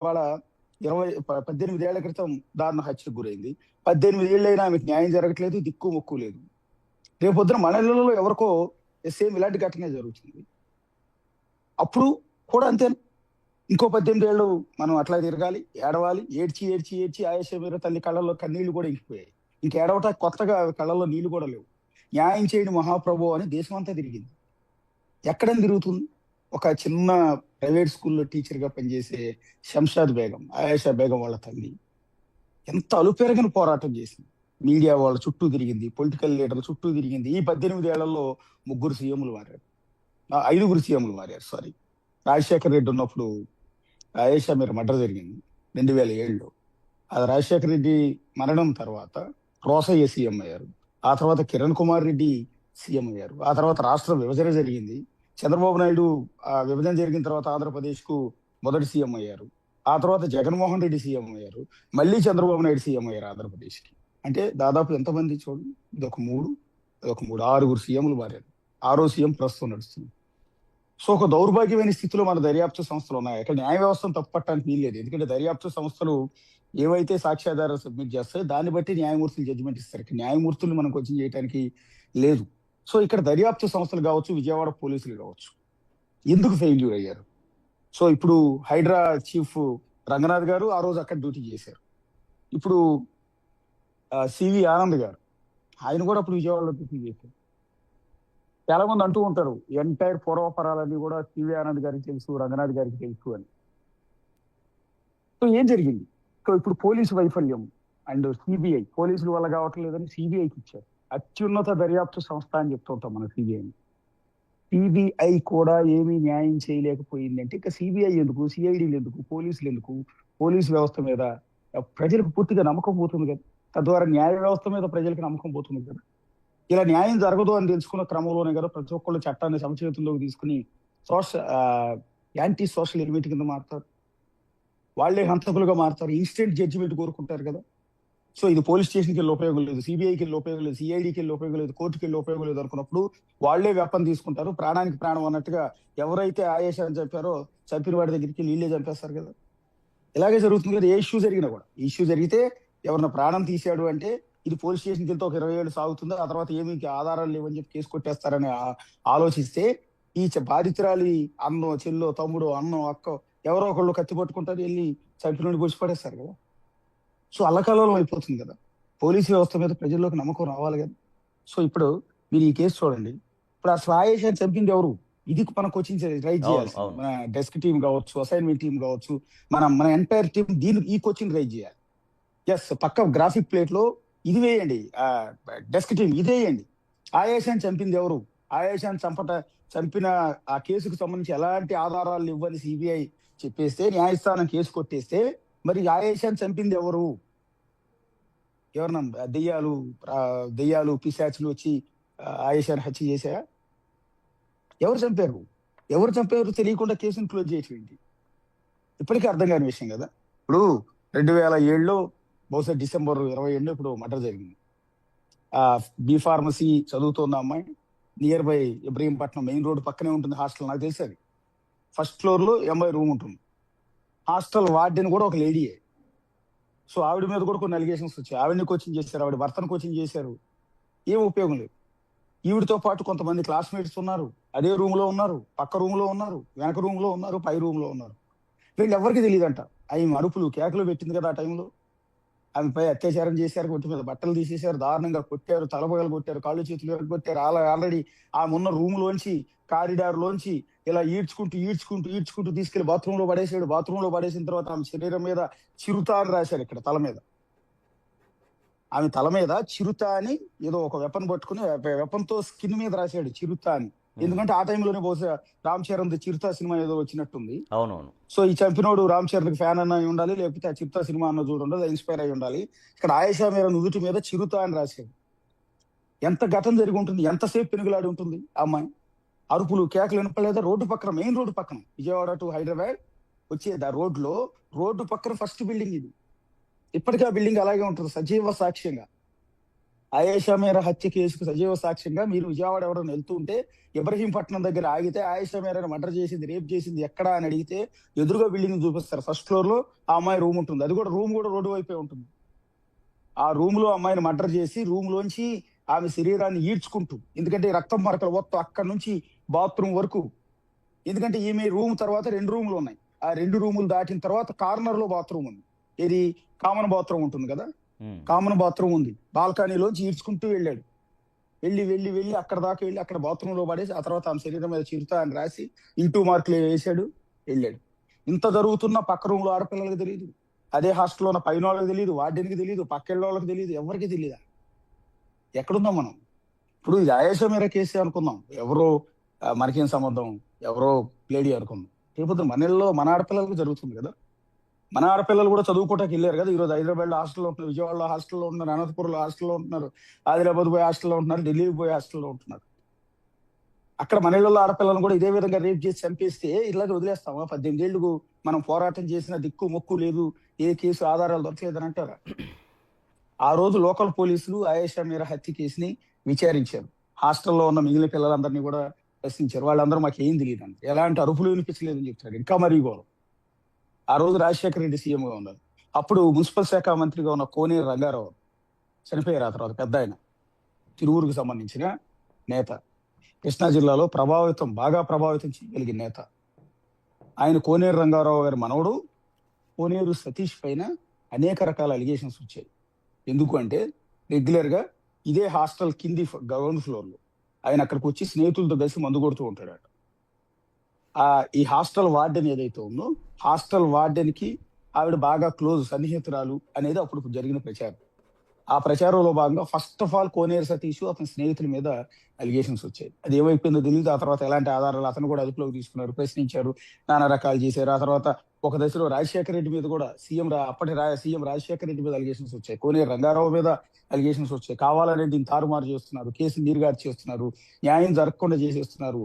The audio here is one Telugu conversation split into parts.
ఇవాళ 18 ఏళ్ల క్రితం దారుణ హత్యకు గురైంది. 18 ఏళ్ళైనా ఆమెకు న్యాయం జరగట్లేదు. దిక్కు మొక్కు లేదు. రేపొద్దున మన ఇళ్లలో ఎవరికో సేమ్ ఇలాంటి ఘటనే జరుగుతుంది. అప్పుడు కూడా అంతేనా? ఇంకో 18 ఏళ్ళు మనం అట్లా తిరగాలి, ఏడవాలి. ఏడ్చి, ఏడ్చి, ఏడ్చి ఆయేషా మీరా తల్లి కళ్ళలో కన్నీళ్లు కూడా ఇంకిపోయాయి. ఇంక ఏడవటానికి కొత్తగా కళ్ళలో నీళ్లు కూడా లేవు. న్యాయం చేయండి మహాప్రభు అని దేశమంతా తిరిగింది. ఎక్కడని తిరుగుతుంది? ఒక చిన్న ప్రైవేట్ స్కూల్‌లో టీచర్‌గా పనిచేసే శంషాద్ బేగం, ఆయేషా బేగం వాళ్ళ తల్లి ఎంత అలుపెరగని పోరాటం చేసింది. మీడియా వాళ్ళ చుట్టూ తిరిగింది. పొలిటికల్ లీడర్ల చుట్టూ తిరిగింది. ఈ 18 ఏళ్లలో ముగ్గురు సీఎంలు మారారు. ఐదుగురు సీఎంలు మారారు. సారీ. రాజశేఖర్ రెడ్డి ఉన్నప్పుడు ఆయేషా మీరా మర్డర్ జరిగింది 2007లో. అది రాజశేఖర్ రెడ్డి మరణం తర్వాత రోసయ్య సీఎం అయ్యారు. ఆ తర్వాత కిరణ్ కుమార్ రెడ్డి సీఎం అయ్యారు. ఆ తర్వాత రాష్ట్ర విభజన జరిగింది. చంద్రబాబు నాయుడు విభజన జరిగిన తర్వాత ఆంధ్రప్రదేశ్‌కు మొదటి సీఎం అయ్యారు. ఆ తర్వాత జగన్మోహన్ రెడ్డి సీఎం అయ్యారు. మళ్ళీ చంద్రబాబు నాయుడు సీఎం అయ్యారు ఆంధ్రప్రదేశ్‌కి. అంటే దాదాపు ఎంతమంది చూడండి. ఇదొక 3, 6గురు సీఎంలు మారారు. ఆరో సీఎం ప్రస్తుతం నడుస్తుంది. సో ఒక దౌర్భాగ్యమైన స్థితిలో మన దర్యాప్తు సంస్థలు ఉన్నాయి. ఇక్కడ న్యాయ వ్యవస్థను తప్పుపట్టడానికి వీల్లేదు. ఎందుకంటే దర్యాప్తు సంస్థలు ఏవైతే సాక్ష్యాధారాలు సబ్మిట్ చేస్తాయో దాన్ని బట్టి న్యాయమూర్తులు జడ్జిమెంట్ ఇస్తారు. ఇక్కడ న్యాయమూర్తులు మనం క్వశ్చన్ చేయడానికి లేదు. సో ఇక్కడ దర్యాప్తు సంస్థలు కావచ్చు, విజయవాడ పోలీసులు కావచ్చు, ఎందుకు ఫెయిల్యూర్ అయ్యారు? సో ఇప్పుడు హైడ్రా చీఫ్ రంగనాథ్ గారు ఆ రోజు అక్కడ డ్యూటీ చేశారు. ఇప్పుడు సివి ఆనంద్ గారు ఆయన కూడా అప్పుడు విజయవాడలో డ్యూటీ చేశారు. చాలా మంది అంటూ ఉంటారు ఎంటైర్ పూర్వపరాలన్నీ కూడా సివి ఆనంద్ గారికి తెలుసు, రంగనాథ్ గారికి తెలుసు అని. సో ఏం జరిగింది? సో ఇప్పుడు పోలీసు వైఫల్యం అండ్ సిబిఐ పోలీసుల వల్ల కావట్లేదని సిబిఐకి ఇచ్చారు. అత్యున్నత దర్యాప్తు సంస్థ అని చెప్తుంటాం మన సిబిఐని. సిబిఐ కూడా ఏమీ న్యాయం చేయలేకపోయింది అంటే ఇక సిబిఐ ఎందుకు, సిఐడీలు ఎందుకు, పోలీసులు ఎందుకు? పోలీసు వ్యవస్థ మీద ప్రజలకు పూర్తిగా నమ్మకం పోతుంది కదా. తద్వారా న్యాయ వ్యవస్థ మీద ప్రజలకు నమ్మకం పోతుంది కదా. ఇలా న్యాయం జరగదు అని తెలుసుకున్న క్రమంలోనే కదా ప్రతి ఒక్కళ్ళు చట్టాన్ని సమచేతుల్లోకి తీసుకుని యాంటీ సోషల్ ఎలిమెంట్ కింద మారుతారు. వాళ్లే హంతకులుగా మారుతారు. ఇన్స్టెంట్ జడ్జిమెంట్ కోరుకుంటారు కదా. సో ఇది పోలీస్ స్టేషన్కి వెళ్ళి ఉపయోగం లేదు, సిబిఐకి వెళ్ళి ఉపయోగం లేదు, సిఐడికి వెళ్ళి ఉపయోగం లేదు, కోర్టుకి వెళ్ళి ఉపయోగం లేదు అనుకున్నప్పుడు వాళ్లే వెపన్ తీసుకుంటారు. ప్రాణానికి ప్రాణం అన్నట్టుగా ఎవరైతే ఆయేషాన్ని చంపారో చంపిన వాడి దగ్గరికి నీళ్ళే చంపేస్తారు కదా. ఇలాగే జరుగుతుంది కదా. ఏ ఇష్యూ జరిగినా కూడా ఇష్యూ జరిగితే ఎవరిన ప్రాణం తీసాడు అంటే ఇది పోలీస్ స్టేషన్కి వెళ్తే ఒక 20 ఏళ్ళు సాగుతుందో ఆ తర్వాత ఏమీ ఆధారాలు లేవని చెప్పి కేసు కొట్టేస్తారని ఆలోచిస్తే ఈ బాధితురాలి అన్నో, చెల్లో, తమ్ముడు, అన్నో, అక్క ఎవరో ఒకళ్ళు కత్తి పట్టుకుంటారు, వెళ్ళి చంపినోడి పొడిచి పడేస్తారు కదా. సో అల్లకల్లోలం అయిపోతుంది కదా. పోలీసు వ్యవస్థ మీద ప్రజల్లోకి నమ్మకం రావాలి కదా. సో ఇప్పుడు మీరు ఈ కేసు చూడండి. ఇప్పుడు అసలు ఆయేషాని చంపింది ఎవరు? ఇది మన కోచింగ్ రైజ్ చేయాలి. మన డెస్క్ టీం కావచ్చు, అసైన్మెంట్ టీం కావచ్చు, మన ఎంటైర్ టీం ఈ కోచింగ్ రైజ్ చేయాలి. ఎస్, పక్క గ్రాఫిక్ ప్లేట్ లో ఇది వేయండి. డెస్క్ టీం ఇది వేయండి. ఆయేషాని చంపింది ఎవరు? ఆయేషాని చంపిన ఆ కేసుకు సంబంధించి ఎలాంటి ఆధారాలు ఇవ్వని సిబిఐ చెప్పేస్తే, న్యాయస్థానం కేసు కొట్టేస్తే మరి ఆయేషాని చంపింది ఎవరు? ఎవరన్నా దెయ్యాలు పిశాచులు వచ్చి ఆయేషాని హత్య చేశాయా? ఎవరు చంపారు తెలియకుండా కేసును క్లోజ్ చేయటం ఇప్పటికీ అర్థం కాని విషయం కదా. ఇప్పుడు 2007లో బహుశా డిసెంబర్ 27 ఇప్పుడు మర్డర్ జరిగింది. బి ఫార్మసీ చదువుతున్న అమ్మాయి near by Ibrahimpatnam main road పక్కనే ఉంటుంది హాస్టల్. నాకు తెలిసి అది ఫస్ట్ ఫ్లోర్ లో ఎంఐ రూమ్ ఉంటుంది. హాస్టల్ వార్డెన్ కూడా ఒక లేడీయే. సో ఆవిడ మీద కూడా కొన్ని అలిగేషన్స్ వచ్చాయి. ఆవిడని కోచింగ్ చేశారు, ఆవిడ భర్తను కోచింగ్ చేశారు. ఏం ఉపయోగం లేదు. ఈవిడతో పాటు కొంతమంది క్లాస్మేట్స్ ఉన్నారు, అదే రూమ్ లో ఉన్నారు, పక్క రూమ్ లో ఉన్నారు, వెనక రూమ్ లో ఉన్నారు, పై రూమ్ లో ఉన్నారు. వీళ్ళు ఎవరికి తెలియదంట. ఆమె అరుపులు కేకలు పెట్టింది కదా ఆ టైంలో. ఆమెపై అత్యాచారం చేశారు, ఒంటి మీద బట్టలు తీసేశారు, దారుణంగా కొట్టారు, తలబగలు కొట్టారు, కాళ్ళు చేతులు కొట్టారు. ఆల్రెడీ ఆమె ఉన్న రూమ్ లోంచి కారిడార్ లోంచి ఇలా ఈడ్చుకుంటూ తీసుకెళ్లి బాత్రూమ్ లో పడేసాడు. బాత్రూమ్ లో పడేసిన తర్వాత ఆమె శరీరం మీద చిరుత అని రాశారు. ఇక్కడ తల మీద, ఆమె తల మీద చిరుత అని ఏదో ఒక వెపన్ పట్టుకుని వెపన్ తో స్కిన్ మీద రాశాడు చిరుత అని. ఎందుకంటే ఆ టైంలోనే బహుశా రామ్ చరణ్ చిరుత సినిమా ఏదో వచ్చినట్టుంది. అవునవును. సో ఈ చంపినోడు రామ్ చరణ్ ఫ్యాన్ అన్న ఉండాలి, లేకపోతే ఆ చిరుత సినిమా అన్న చూడండి ఇన్స్పైర్ అయి ఉండాలి. ఇక్కడ ఆయేషా మీరా నుదుటి మీద చిరుత అని రాశాడు. ఎంత ఘటన జరిగి ఉంటుంది, ఎంతసేపు పెనుగులాడి ఉంటుంది ఆ అమ్మాయి. అరుపులు కేకలు వినపడలేదా? రోడ్డు పక్కన, మెయిన్ రోడ్డు పక్కన, విజయవాడ టు హైదరాబాద్ వచ్చేది ఆ రోడ్డు పక్కన ఫస్ట్ బిల్డింగ్ ఇది. ఇప్పటికీ ఆ బిల్డింగ్ అలాగే ఉంటుంది సజీవ సాక్ష్యంగా. ఆయేషా మేరా హత్య కేసుకు సజీవ సాక్ష్యంగా మీరు విజయవాడ ఎవరైనా వెళ్తుంటే ఇబ్రహీంపట్నం దగ్గర ఆగితే ఆయేషా మేరాని మర్డర్ చేసింది, రేప్ చేసింది ఎక్కడా అని అడిగితే ఎదురుగా బిల్డింగ్ చూపిస్తారు. ఫస్ట్ ఫ్లోర్ లో ఆ అమ్మాయి రూమ్ ఉంటుంది. అది కూడా రూమ్ కూడా రోడ్డు వైపే ఉంటుంది. ఆ రూమ్ లో అమ్మాయిని మర్డర్ చేసి రూమ్ లోంచి ఆమె శరీరాన్ని ఈడ్చుకుంటూ, ఎందుకంటే రక్తం మరకలు మొత్తం అక్కడి నుంచి బాత్రూమ్ వరకు, ఎందుకంటే ఈమె రూమ్ తర్వాత 2 రూములు ఉన్నాయి. ఆ 2 రూములు దాటిన తర్వాత కార్నర్ లో బాత్రూమ్ ఉంది. ఇది కామన్ బాత్రూమ్ ఉంటుంది కదా, కామన్ బాత్రూమ్ ఉంది. బాల్కనీలోంచి ఈడ్చుకుంటూ వెళ్ళాడు. వెళ్ళి వెళ్ళి వెళ్ళి అక్కడ దాకా వెళ్ళి అక్కడ బాత్రూమ్ లో పడేసి ఆ తర్వాత ఆమె శరీరం మీద చిరుతా అని రాసి ఇంటూ మార్కులు వేసాడు, వెళ్ళాడు. ఇంత జరుగుతున్న పక్క రూమ్ లో ఆడపిల్లలకు తెలియదు, అదే హాస్టల్లో ఉన్న పైన వాళ్ళకి తెలియదు, వార్డెన్కి తెలియదు, పక్కెళ్ళ వాళ్ళకి తెలియదు, ఎవరికి తెలియదు. ఎక్కడున్నాం మనం ఇప్పుడు? ఇది ఆయేషా మేరా కేసే అనుకుందాం, ఎవరో మనకేం సంబంధం, ఎవరో లేడీ అనుకుందాం. లేకపోతే మన ఇళ్ళలో మన ఆడపిల్లలకు జరుగుతుంది కదా. మన ఆడపిల్లలు కూడా చదువుకోవటానికి వెళ్ళారు కదా. ఈరోజు హైదరాబాద్ లో హాస్టల్లో ఉంటున్నారు, విజయవాడలో హాస్టల్లో ఉంటున్నారు, అనంతపురంలో హాస్టల్లో ఉంటున్నారు, ఆదిలాబాద్ పోయి హాస్టల్లో ఉంటున్నారు, ఢిల్లీకి పోయి హాస్టల్లో ఉంటున్నారు. అక్కడ మన ఇళ్ళలో ఆడపిల్లలను కూడా ఇదే విధంగా రేప్ చేసి చంపేస్తే ఇలాగే వదిలేస్తామా? 18 ఏళ్లకు మనం పోరాటం చేసిన దిక్కు మొక్కు లేదు, ఏ కేసు ఆధారాలు దొరకలేదని అంటారా? ఆ రోజు లోకల్ పోలీసులు ఆయేషా మీరా హత్య కేసుని విచారించారు. హాస్టల్లో ఉన్న మిగిలిన పిల్లలందరినీ కూడా ప్రశ్నించారు. వాళ్ళందరూ మాకు ఏం తెలియదు అంటారు. ఎలాంటి అరుపులు వినిపించలేదని చెప్తారు. ఇంకా మరీ ఘోరం, ఆ రోజు రాజశేఖర రెడ్డి సీఎంగా ఉన్నారు. అప్పుడు మున్సిపల్ శాఖ మంత్రిగా ఉన్న కోనేరు రంగారావు చనిపోయారు. ఆ తర్వాత పెద్ద ఆయన, తిరువురుకు సంబంధించిన నేత, కృష్ణా జిల్లాలో బాగా ప్రభావితం చేయగలిగిన నేత ఆయన. కోనేరు రంగారావు గారి మనవడు కోనేరు సతీష్ పైన అనేక రకాల అలిగేషన్స్ వచ్చాయి. ఎందుకు అంటే రెగ్యులర్ గా ఇదే హాస్టల్ కింది గ్రౌండ్ ఫ్లోర్ లో ఆయన అక్కడికి వచ్చి స్నేహితులతో కలిసి మందు కొడుతూ ఉంటాడట. ఈ హాస్టల్ వార్డెన్ ఏదైతే ఉందో, హాస్టల్ వార్డెన్ కి ఆవిడ బాగా క్లోజ్ సన్నిహితురాలు అనేది అప్పుడు జరిగిన ప్రచారం. ఆ ప్రచారంలో భాగంగా ఫస్ట్ ఆఫ్ ఆల్ కోనేరు సతీష్ అతని స్నేహితుల మీద అలిగేషన్స్ వచ్చాయి. అది ఏమైపోయిందో తెలియదు. ఆ తర్వాత ఎలాంటి ఆధారాలు అతను కూడా అదుపులోకి తీసుకున్నారు, ప్రశ్నించారు, నానా రకాలు చేశారు. ఆ తర్వాత ఒక దశలో రాజశేఖర రెడ్డి మీద కూడా అప్పటి సీఎం రాజశేఖర రెడ్డి మీద అలిగేషన్స్ వచ్చాయి, కోనేరు రంగారావు మీద అలిగేషన్స్ వచ్చాయి. కావాలనే దీన్ని తారుమారు చేస్తున్నారు, కేసు నీరుగారు చేస్తున్నారు, న్యాయం జరగకుండా చేసేస్తున్నారు,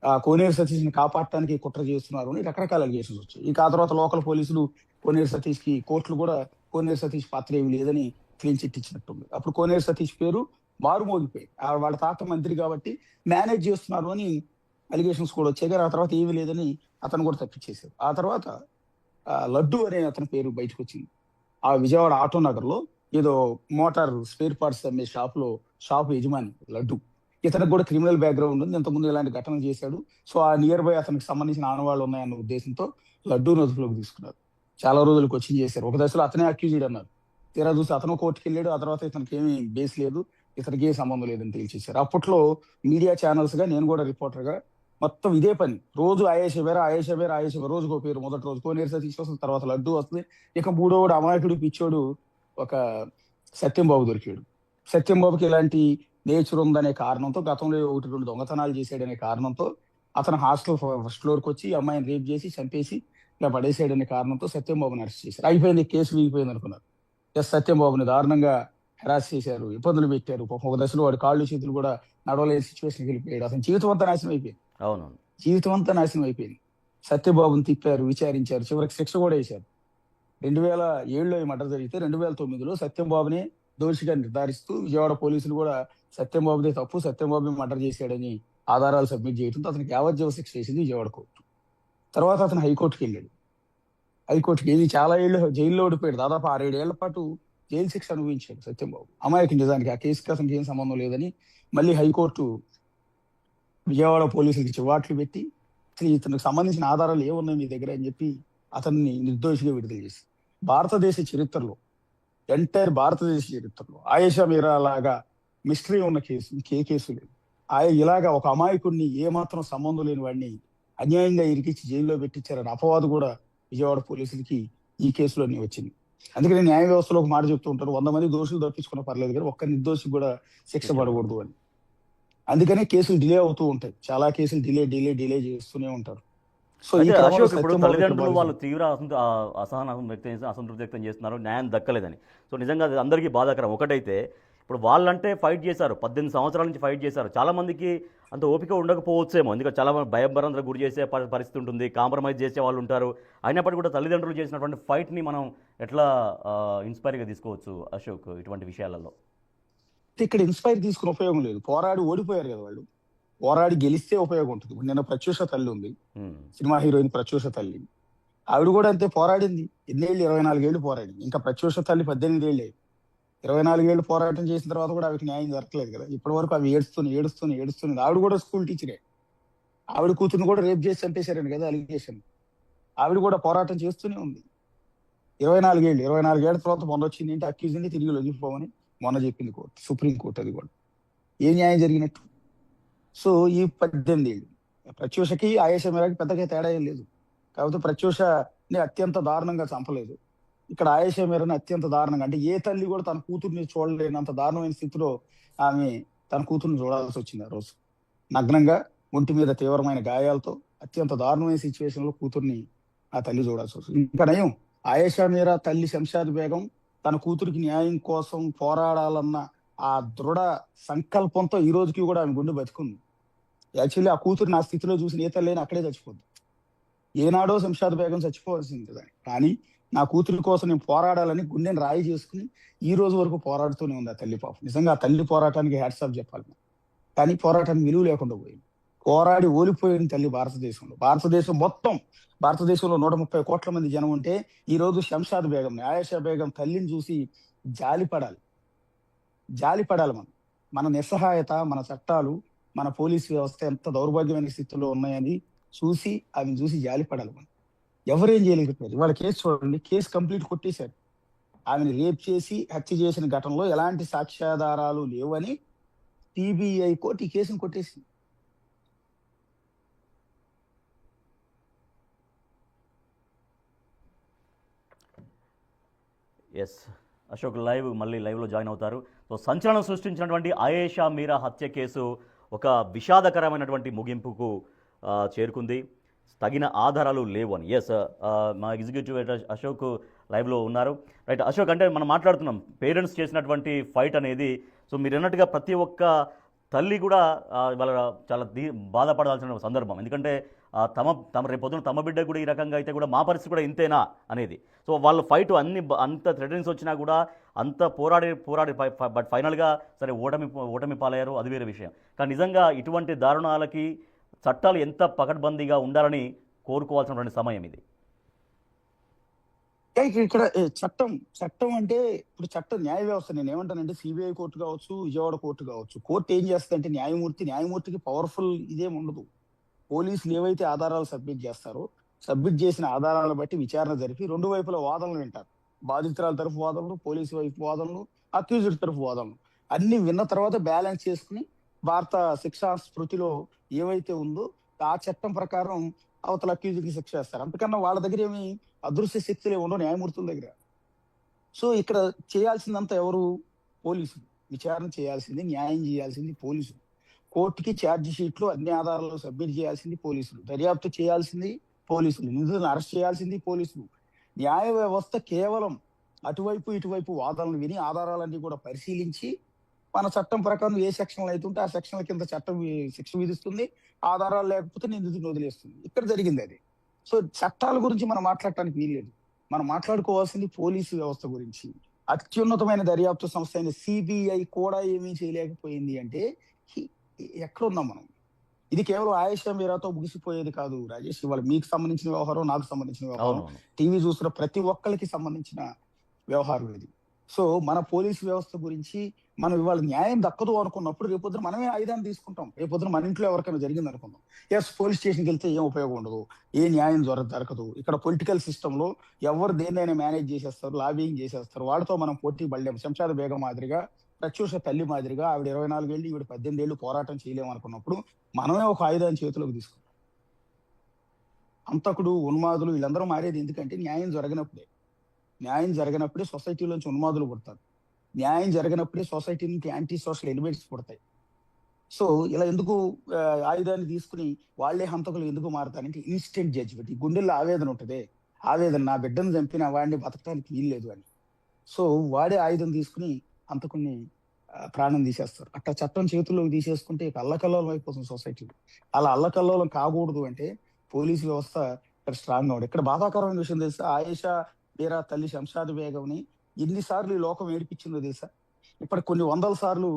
ఆ కోనేరు సతీష్ ని కాపాడటానికి కుట్ర చేస్తున్నారు అని రకరకాల అలిగేషన్స్ వచ్చాయి. ఇక ఆ తర్వాత లోకల్ పోలీసులు కోనేరు సతీష్ కి, కోర్టులు కూడా కోనేరు సతీష్ పాత్ర ఏమి లేదని క్లీన్ చిట్ ఇచ్చినట్టుంది. అప్పుడు కోనేరు సతీష్ పేరు మారుమోగిపోయి, వాళ్ళ తాత మంత్రి కాబట్టి మేనేజ్ చేస్తున్నారు అని అలిగేషన్స్ కూడా వచ్చాయి. కానీ ఆ తర్వాత ఏమీ లేదని అతను కూడా తప్పించేశారు. ఆ తర్వాత లడ్డు అనే అతని పేరు బయటకు వచ్చింది. ఆ విజయవాడ ఆటో నగర్ లో ఏదో మోటార్ స్పేర్ పార్ట్స్ అమ్మే షాప్ యజమాని లడ్డు. ఇతనికి కూడా క్రిమినల్ బ్యాక్గ్రౌండ్ ఉంది, ఇంతకుముందు ఇలాంటి ఘటనలు చేశాడు. సో ఆ నియర్ బై అతనికి సంబంధించిన ఆనవాళ్ళు ఉన్నాయన్న ఉద్దేశంతో లడ్డూని అదుపులోకి తీసుకున్నారు. చాలా రోజులకు వచ్చి చేశారు. ఒక దశలో అతనే అక్యూజ్డ్ అన్నారు. తీరా చూసి అతను కోర్టుకి వెళ్ళాడు. ఆ తర్వాత ఇతనికి ఏమీ బేస్ లేదు, ఇతనికి ఏ సంబంధం లేదని తేల్చేశారు. అప్పట్లో మీడియా ఛానల్స్ గా, నేను కూడా రిపోర్టర్ గా మొత్తం ఇదే పని. రోజు ఆయేషా మేరా రోజుకో పేరు. మొదటి రోజు కోనేరు సతీష్ వస్తుంది, తర్వాత లడ్డు వస్తుంది. ఇక మూడోడు అమాయకుడు పిచ్చోడు ఒక సత్యంబాబు దొరికాడు. సత్యంబాబుకి ఇలాంటి నేచర్ ఉందనే కారణంతో, గతంలో 1-2 దొంగతనాలు చేశాడనే కారణంతో అతను హాస్టల్ ఫస్ట్ ఫ్లోర్కి వచ్చి అమ్మాయిని రేప్ చేసి చంపేసి ఇలా పడేసాడనే కారణంతో సత్యంబాబుని అరెస్ట్ చేశారు. అయిపోయింది, కేసు వీగిపోయింది అనుకున్నారు. సత్యంబాబుని దారుణంగా హెరాస్ చేశారు, ఇబ్బందులు పెట్టారు. ఒక దశలో వాడి కాళ్ళు చేతులు కూడా నడవలేని సిచ్యువేషన్కి వెళ్ళిపోయాడు. అతని జీవితం అంతా నాశనం అయిపోయింది. అవునవును, జీవితం అంతా నాశనం అయిపోయింది. సత్యబాబుని తిప్పారు, విచారించారు, చివరికి శిక్ష కూడా వేశారు. 2007లో ఈ మర్డర్ జరిగితే 2009లో సత్యంబాబుని దోషిగా నిర్ధారిస్తూ విజయవాడ పోలీసులు కూడా సత్యంబాబుదే తప్పు, సత్యంబాబు మర్డర్ చేశాడని ఆధారాలు సబ్మిట్ చేయడంతో అతనికి యావజ్జీవ శిక్ష వేసింది విజయవాడ కోర్టు. తర్వాత అతను హైకోర్టుకి వెళ్ళాడు. హైకోర్టుకి ఇది చాలా ఏళ్ళు జైల్లో ఓడిపోయాడు. దాదాపు 6-7 ఏళ్ల పాటు జైలు శిక్ష అనుభవించాడు సత్యంబాబు. అమాయకు, నిజానికి ఆ కేసుకి అతనికి ఏం సంబంధం లేదని మళ్ళీ హైకోర్టు విజయవాడ పోలీసులకి చివాట్లు పెట్టి ఇతనికి సంబంధించిన ఆధారాలు ఏమున్నాయి మీ దగ్గర అని చెప్పి అతన్ని నిర్దోషిగా విడుదల చేసి, భారతదేశ చరిత్రలో, ఎంటైర్ భారతదేశ చరిత్రలో ఆయేషా మీరా లాగా మిస్టరీ ఉన్న కేసు ఇంకే కేసు లేదు. ఇలాగా ఒక అమాయకుడిని, ఏమాత్రం సంబంధం లేని వాడిని అన్యాయంగా ఇరికించి జైల్లో పెట్టించారని అపవాదు కూడా విజయవాడ పోలీసులకి ఈ కేసులోనే వచ్చింది. అందుకని న్యాయ వ్యవస్థలో ఒక మాట చెప్తూ ఉంటారు, 100 మంది దోషులు తప్పించుకున్న పర్లేదు కానీ ఒక్క నిర్దోషి కూడా శిక్ష పడకూడదు అని. అందుకనే కేసులు డిలే అవుతూ ఉంటాయి. చాలా కేసులు డిలే చేస్తూనే ఉంటారు. సో అశోక్, ఇప్పుడు తల్లిదండ్రులు వాళ్ళు తీవ్ర అసంతృప్తి వ్యక్తం చేస్తున్నారు, న్యాయం దక్కలేదని. సో నిజంగా అది అందరికీ బాధాకరం. ఒకటైతే ఇప్పుడు వాళ్ళంటే ఫైట్ చేశారు, 18 సంవత్సరాల నుంచి ఫైట్ చేశారు. చాలామందికి అంత ఓపిక ఉండకపోవచ్చేమో, ఎందుకంటే చాలా భయభ్రాంతులకు గురి చేసే పరిస్థితి ఉంటుంది, కాంప్రమైజ్ చేసే వాళ్ళు ఉంటారు. అయినప్పటికీ కూడా తల్లిదండ్రులు చేసినటువంటి ఫైట్ని మనం ఎట్లా ఇన్స్పైర్గా తీసుకోవచ్చు అశోక్ ఇటువంటి విషయాలలో? ఇక్కడ ఇన్స్పైర్ తీసుకునే ఉపయోగం లేదు. పోరాడి ఓడిపోయారు కదా వాళ్ళు. పోరాడి గెలిస్తే ఉపయోగం ఉంటుంది. ఇప్పుడు నిన్న ప్రత్యూష తల్లి ఉంది, సినిమా హీరోయిన్ ప్రత్యూష తల్లి. ఆవిడ కూడా అంతే పోరాడింది. ఎన్నేళ్ళు? 24 ఏళ్ళు పోరాడింది. ఇంకా ప్రత్యూష తల్లి 18 ఏళ్ళే. 24 ఏళ్ళు పోరాటం చేసిన తర్వాత కూడా ఆవిడకి న్యాయం జరగలేదు కదా. ఇప్పటి వరకు అవి ఏడుస్తుంది. ఆవిడ కూడా స్కూల్ టీచరే. ఆవిడ కూతురుని కూడా రేప్ చేసి చంపేశారని కదా అలిగేషన్. ఆవిడ కూడా పోరాటం చేస్తూనే ఉంది. 24 ఏళ్ళ తర్వాత మొన్న వచ్చింది ఏంటి? అక్యూజ్ని తిరిగి లొంగిపోమని మొన్న చెప్పింది కోర్టు, సుప్రీం కోర్టు. అది కూడా ఏ న్యాయం జరిగినట్టు? సో ఈ 18 ఏళ్ళు ప్రత్యూషకి ఆయేషా మీరాకి పెద్దగా తేడా ఏం లేదు. కాకపోతే ప్రత్యూషని అత్యంత దారుణంగా చంపలేదు. ఇక్కడ ఆయేషా మీరాని అత్యంత దారుణంగా, అంటే ఏ తల్లి కూడా తన కూతుర్ని చూడలేనంత దారుణమైన స్థితిలో ఆమె తన కూతుర్ని చూడాల్సి వచ్చింది. ఆ రోజు నగ్నంగా, ఒంటి మీద తీవ్రమైన గాయాలతో అత్యంత దారుణమైన సిచ్యువేషన్ లో కూతుర్ని ఆ తల్లి చూడాల్సి వస్తుంది. ఇంకా నయం, ఆయేషా మీరా తల్లి శంషాద్ బేగం తన కూతురికి న్యాయం కోసం పోరాడాలన్న ఆ దృఢ సంకల్పంతో ఈ రోజుకి కూడా ఆమె గుండె బతుకుంది. యాక్చువల్లీ ఆ కూతురు నా స్థితిలో చూసిన ఏ తల్లి అయినా అక్కడే చచ్చిపోద్ది. ఏనాడో శంషాద్ బేగం చచ్చిపోవాల్సింది కదా. కానీ నా కూతురి కోసం నేను పోరాడాలని గుండెని రాయి చేసుకుని ఈ రోజు వరకు పోరాడుతూనే ఉంది ఆ తల్లి. పాపం నిజంగా ఆ తల్లి పోరాటానికి హ్యాట్స్ ఆఫ్ చెప్పాలి. కానీ పోరాటానికి విలువ లేకుండా పోయింది. పోరాడి ఓడిపోయిన తల్లి భారతదేశం మొత్తం, భారతదేశంలో 130 కోట్ల మంది జనం ఉంటే ఈ రోజు శంషాద్ బేగం, ఆయేషా బేగం తల్లిని చూసి జాలిపడాలి. మన నిస్సహాయత, మన చట్టాలు, మన పోలీసు వ్యవస్థ ఎంత దౌర్భాగ్యమైన స్థితిలో ఉన్నాయని చూసి ఆమెను చూసి జాలిపడాలి మనం. ఎవరేం చేయలేకపోయారు. ఇవాళ కేసు చూడండి, కేసు కంప్లీట్ కొట్టేశారు. ఆమెను రేప్ చేసి హత్య చేసిన ఘటనలో ఎలాంటి సాక్ష్యాధారాలు లేవని సిబిఐ కోర్టు ఈ కేసును కొట్టేసింది. ఎస్ అశోక్ మళ్ళీ లైవ్లో జాయిన్ అవుతారు. సో సంచలనం సృష్టించినటువంటి ఆయేషా మీరా హత్య కేసు ఒక విషాదకరమైనటువంటి ముగింపుకు చేరుకుంది. తగిన ఆధారాలు లేవు అని. ఎస్ మా ఎగ్జిక్యూటివ్ అశోక్ లైవ్లో ఉన్నారు. రైట్ అశోక్, అంటే మనం మాట్లాడుతున్నాం పేరెంట్స్ చేసినటువంటి ఫైట్ అనేది. సో మీరు అన్నట్టుగా ప్రతి ఒక్క తల్లి కూడా వాళ్ళ చాలా బాధపడాల్సిన సందర్భం. ఎందుకంటే తమ రేపొద్దున తమ బిడ్డ కూడా ఈ రకంగా అయితే కూడా మా పరిస్థితి కూడా ఇంతేనా అనేది. సో వాళ్ళ ఫైట్ అంత థ్రెటన్స్ వచ్చినా కూడా అంత పోరాడి బట్ ఫైనల్గా సరే ఓటమి పాలయ్యారు, అది వేరే విషయం. కానీ నిజంగా ఇటువంటి దారుణాలకి చట్టాలు ఎంత పకడ్బందీగా ఉండాలని కోరుకోవాల్సినటువంటి సమయం ఇది. ఇక్కడ చట్టం అంటే ఇప్పుడు న్యాయ వ్యవస్థ, నేను ఏమంటానంటే సిబిఐ కోర్టు కావచ్చు, విజయవాడ కోర్టు కావచ్చు, కోర్టు ఏం చేస్తుందంటే న్యాయమూర్తికి పవర్ఫుల్ ఇదేం ఉండదు. పోలీసులు ఏవైతే ఆధారాలు సబ్మిట్ చేసిన ఆధారాలను బట్టి విచారణ జరిపి 2 వైపుల వాదనలు వింటారు. బాధితురాల తరఫు వాదనలు, పోలీసు వైపు వాదనలు, అక్యూజ్డ్ తరఫు వాదనలు అన్ని విన్న తర్వాత బ్యాలెన్స్ చేసుకుని భారత శిక్షా స్మృతిలో ఏవైతే ఉందో ఆ చట్టం ప్రకారం అవతల అక్యూజ్డ్కి శిక్ష వేస్తారు. అంతకన్నా వాళ్ళ దగ్గర ఏమి అదృశ్య శక్తులే ఉండవు న్యాయమూర్తుల దగ్గర. సో ఇక్కడ చేయాల్సిందంతా ఎవరు? పోలీసులు. విచారణ చేయాల్సింది, న్యాయం చేయాల్సింది పోలీసులు. కోర్టుకి ఛార్జ్ షీట్లు అన్ని ఆధారాలు సబ్మిట్ చేయాల్సింది పోలీసులు. దర్యాప్తు చేయాల్సింది పోలీసులు. నిందితులను అరెస్ట్ చేయాల్సింది పోలీసులు. న్యాయ వ్యవస్థ కేవలం అటువైపు ఇటువైపు వాదనలు విని ఆధారాలన్నీ కూడా పరిశీలించి మన చట్టం ప్రకారం ఏ సెక్షన్లు అయితే ఉంటే ఆ సెక్షన్ల కింద చట్టం శిక్ష విధిస్తుంది. ఆధారాలు లేకపోతే నిందితుడిని వదిలేస్తుంది. ఇక్కడ జరిగింది అది. సో చట్టాల గురించి మనం మాట్లాడటానికి వీల్లేదు. మనం మాట్లాడుకోవాల్సింది పోలీసు వ్యవస్థ గురించి. అత్యున్నతమైన దర్యాప్తు సంస్థ అయిన సిబిఐ కూడా ఏమీ చేయలేకపోయింది అంటే ఎక్కడున్నాం మనం? ఇది కేవలం ఆయేషా మీరాతో ముగిసిపోయేది కాదు రాజేష్. ఇవాళ మీకు సంబంధించిన వ్యవహారం, నాకు సంబంధించిన వ్యవహారం, టీవీ చూస్తున్న ప్రతి ఒక్కరికి సంబంధించిన వ్యవహారం ఇది. సో మన పోలీసు వ్యవస్థ గురించి మనం ఇవాళ న్యాయం దక్కదు అనుకున్నప్పుడు రేపొద్దున మనమే ఆయుధాన్ని తీసుకుంటాం. రేపొద్దున మన ఇంట్లో ఎవరికైనా జరిగింది అనుకుందాం, పోలీస్ స్టేషన్కి వెళ్తే ఏం ఉపయోగం ఉండదు, ఏ న్యాయం దొరకదు. ఇక్కడ పొలిటికల్ సిస్టమ్ లో ఎవరు దేన్నైనా మేనేజ్ చేసేస్తారు, లాబింగ్ చేసేస్తారు. వాళ్ళతో మనం పోటీ పడలేము. శంషాద్ బేగం మాదిరిగా, ప్రత్యూష తల్లి మాదిరిగా ఆవిడ 24 ఏళ్ళు, ఈవిడ 18 ఏళ్ళు పోరాటం చేయలేము అనుకున్నప్పుడు మనమే ఒక ఆయుధాన్ని చేతిలోకి తీసుకుంటాం. అంతకుడు, ఉన్మాదులు వీళ్ళందరూ మారేది ఎందుకంటే న్యాయం జరగనప్పుడే సొసైటీలోంచి ఉన్మాదులు పుడతారు. న్యాయం జరగనప్పుడే సొసైటీ నుంచి యాంటీ సోషల్ ఎలిమెంట్స్ పుడతాయి. సో ఇలా ఎందుకు ఆయుధాన్ని తీసుకుని వాళ్లే హంతకులు ఎందుకు మారతారంటే ఇన్స్టెంట్ జడ్జిమెంట్. ఈ గుండెల్లో ఆవేదన ఉంటుంది, నా బిడ్డను చంపిన వాడిని బతకడానికి వీల్లేదు అని. సో వాడే ఆయుధం తీసుకుని హంతకుని ప్రాణం తీసేస్తారు. అట్లా చట్టం చేతుల్లోకి తీసేసుకుంటే ఇక అల్లకల్లోలం అయిపోతుంది సొసైటీలో. అలా అల్లకల్లోలం కాకూడదు అంటే పోలీసు వ్యవస్థ ఇక్కడ స్ట్రాంగ్ అవ్వదు. ఇక్కడ బాధాకరమైన విషయం తెలుసా, ఆయేషా మీరా తల్లి శంషాద్ బేగంని ఎన్నిసార్లు ఈ లోకం ఏడిపించిందో తెలుసా? ఇప్పటికి కొన్ని వందల సార్లు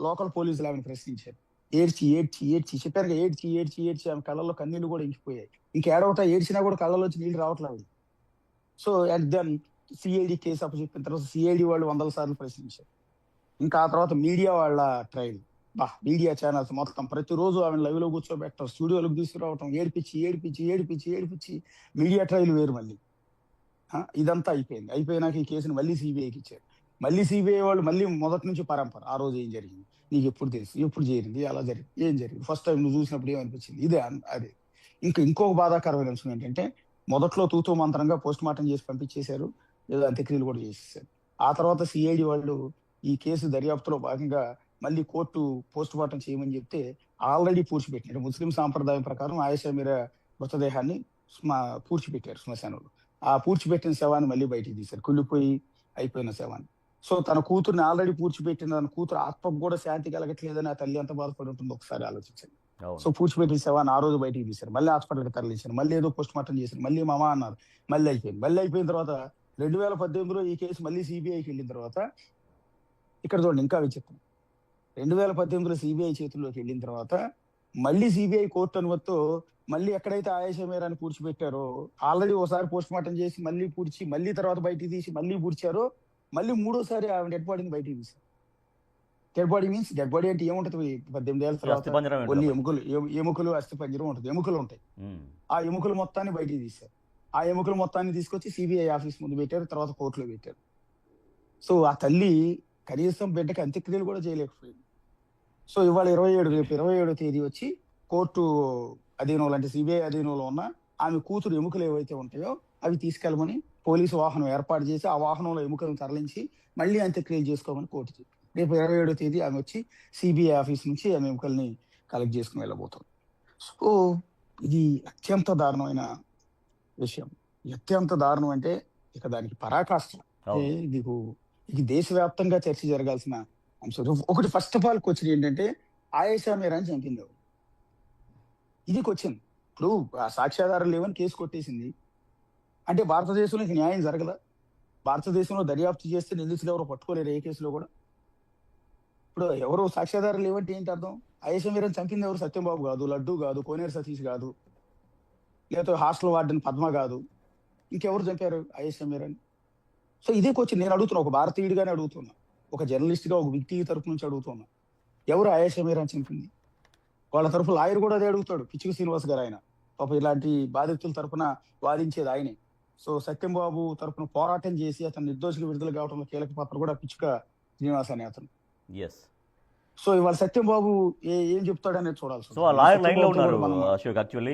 లోకల్ పోలీసులు ఆమెను ప్రశ్నించారు. ఏడ్చి ఏడ్చి ఏడ్చి చెప్పారు, ఏడ్చి ఏడ్చి ఏడ్చి ఆమె కళ్ళల్లో కన్నీళ్లు కూడా ఇంకిపోయాయి. ఇంకేడవట ఏడ్చినా కూడా కళ్ళలోంచి నీళ్లు రావట్లేదు. So and then CID case అప్పచెప్పిన తర్వాత సిఐడి వాళ్ళు వందల సార్లు ప్రశ్నించారు. ఇంకా ఆ తర్వాత మీడియా వాళ్ళ ట్రయల్, మీడియా ఛానల్స్ మొత్తం ప్రతిరోజు ఆమె లైవ్ లో కూర్చోబెట్టడం, స్టూడియోలకు తీసుకురావటం, ఏడిపించి ఏడిపించి ఏడిపించి ఏడిపించి మీడియా ట్రయల్ వేరు మళ్ళీ. ఇదంతా అయిపోయింది. అయిపోయినాక ఈ కేసుని మళ్ళీ సిబిఐకి ఇచ్చారు. మళ్ళీ సిబిఐ వాళ్ళు మళ్ళీ మొదటి నుంచి పరంపర. ఆ రోజు ఏం జరిగింది, నీకు ఎప్పుడు తెలుసు, ఎప్పుడు జరిగింది, అలా జరిగింది, ఏం జరిగింది, ఫస్ట్ టైం నువ్వు చూసినప్పుడు ఏమనిపించింది, ఇదే అదే. ఇంకొక బాధాకరమైన అంశం ఏంటంటే మొదట్లో తూతూ మంత్రంగా పోస్ట్ మార్టం చేసి పంపించేశారు, ఏదో అంత్యక్రియలు కూడా చేసేసారు. ఆ తర్వాత సిఐడి వాళ్ళు ఈ కేసు దర్యాప్తులో భాగంగా మళ్ళీ కోర్టు పోస్ట్ మార్టం చేయమని చెప్తే ఆల్రెడీ పూడ్చిపెట్టినారు. ముస్లిం సాంప్రదాయం ప్రకారం ఆయేషా మీరా మృతదేహాన్ని పూడ్చిపెట్టారు శ్మశానంలో. ఆ పూడ్చిపెట్టిన శవాన్ని మళ్ళీ బయటికి తీశారు, కుళ్ళిపోయి అయిపోయిన శవాన్ని. సో తన కూతుర్ని ఆల్రెడీ పూడ్చిపెట్టిన తన కూతురు ఆత్మకు కూడా శాంతి కలగట్లేదని ఆ తల్లి ఎంత బాధపడి ఉంటుందో ఒకసారి ఆలోచించండి. సో పూడ్చిపెట్టిన శవాన్ని ఆ రోజు బయటికి తీశారు, మళ్ళీ హాస్పిటల్కి తరలించారు, మళ్ళీ ఏదో పోస్ట్ మార్టం చేశారు, మళ్ళీ మామ అన్నారు, మళ్ళీ అయిపోయింది. మళ్ళీ అయిపోయిన తర్వాత 2018లో ఈ కేసు మళ్ళీ సిబిఐకి వెళ్ళిన తర్వాత ఇక్కడ చూడండి ఇంకా విచిత్రం, 2018లో సిబిఐ చేతుల్లోకి వెళ్ళిన తర్వాత మళ్ళీ సిబిఐ కోర్టు అనుమతితో మళ్ళీ ఎక్కడైతే ఆయేషా మీరాని పూడ్చిపెట్టారో ఆల్రెడీ ఒకసారి పోస్ట్ మార్టం చేసి మళ్ళీ పూడ్చి మళ్ళీ తర్వాత బయటికి తీసి మళ్ళీ పూడ్చారో మళ్ళీ మూడోసారి ఆమె డెడ్ బాడీని బయటికి తీశారు. Dead body means dead body అంటే ఏముంటది, 18 ఏళ్ళ తర్వాత ఒళ్ళు ఎముకలు అస్థి పంజరం ఉంటుంది, ఎముకలు ఉంటాయి. ఆ ఎముకలు మొత్తాన్ని బయటికి తీశారు. ఆ ఎముకలు మొత్తాన్ని తీసుకొచ్చి సిబిఐ ఆఫీస్ ముందు పెట్టారు, తర్వాత కోర్టులో పెట్టారు. సో ఆ తల్లి కనీసం బిడ్డకి అంత్యక్రియలు కూడా చేయలేకపోయింది. సో ఇవాళ రేపు 27వ తేదీ వచ్చి కోర్టు అధీనంలో అంటే సిబిఐ అధీనంలో ఉన్న ఆమె కూతురు ఎముకలు ఏవైతే ఉంటాయో అవి తీసుకెళ్ళమని పోలీసు వాహనం ఏర్పాటు చేసి ఆ వాహనంలో ఎముకలను తరలించి మళ్ళీ అంత్యక్రియలు చేసుకోమని కోర్టు చెప్పింది. రేపు 27వ తేదీ ఆమె వచ్చి సిబిఐ ఆఫీస్ నుంచి ఆమె ఎముకల్ని కలెక్ట్ చేసుకుని వెళ్ళబోతుంది. సో ఇది అత్యంత దారుణమైన విషయం. అత్యంత దారుణం అంటే ఇక దానికి పరాకాష్ట. ఇది దేశవ్యాప్తంగా చర్చ జరగాల్సిన అంశం. ఒకటి ఫస్ట్ ఆఫ్ ఆల్ క్వశ్చన్ ఏంటంటే ఆయేషా మీరాని చంపింది ఎవరు? ఇది క్వశ్చన్. ఇప్పుడు ఆ సాక్ష్యాధారాలు లేవని కేసు కొట్టేసింది అంటే భారతదేశంలో న్యాయం జరగదా? భారతదేశంలో దర్యాప్తు చేస్తే నిందితులు ఎవరు పట్టుకోలేరు ఏ కేసులో కూడా. ఇప్పుడు ఎవరు సాక్ష్యాధారాలు లేవంటే ఏంటి అర్థం? ఆయేషా మీరాని చంపింది ఎవరు? సత్యంబాబు కాదు, లడ్డు కాదు, కోనేరు సతీష్ కాదు, లేకపోతే హాస్టల్ వార్డెన్ పద్మ కాదు, ఇంకెవరు చంపారు ఆయేషా మీరాని? సో ఇదే క్వశ్చన్ నేను అడుగుతున్నా, ఒక భారతీయుడిగానే అడుగుతున్నా, ఒక జర్నలిస్ట్ గా ఒక వ్యక్తి తరపు నుంచి అడుగుతున్నా, ఎవరు ఆయేషా మీరాని చంపింది? వాళ్ళ తరపు లాయర్ కూడా అదే అడుగుతాడు, పిచ్చుక శ్రీనివాస్ గారు. ఆయన పాప ఇలాంటి బాధితుల తరపున వాదించేది ఆయనే. సో సత్యంబాబు తరపున పోరాటం చేసి అతను నిర్దోషిగా విడుదల కావడంలో కీలక పాత్ర కూడా పిచ్చుక శ్రీనివాస్ అనే అతను. సో ఇవాళ సత్యంబాబు ఏం చెప్తాడనేది చూడాల్సి. సో లాయర్ లైన్ లో ఉన్నారు అశోక్ యాక్చువల్లీ.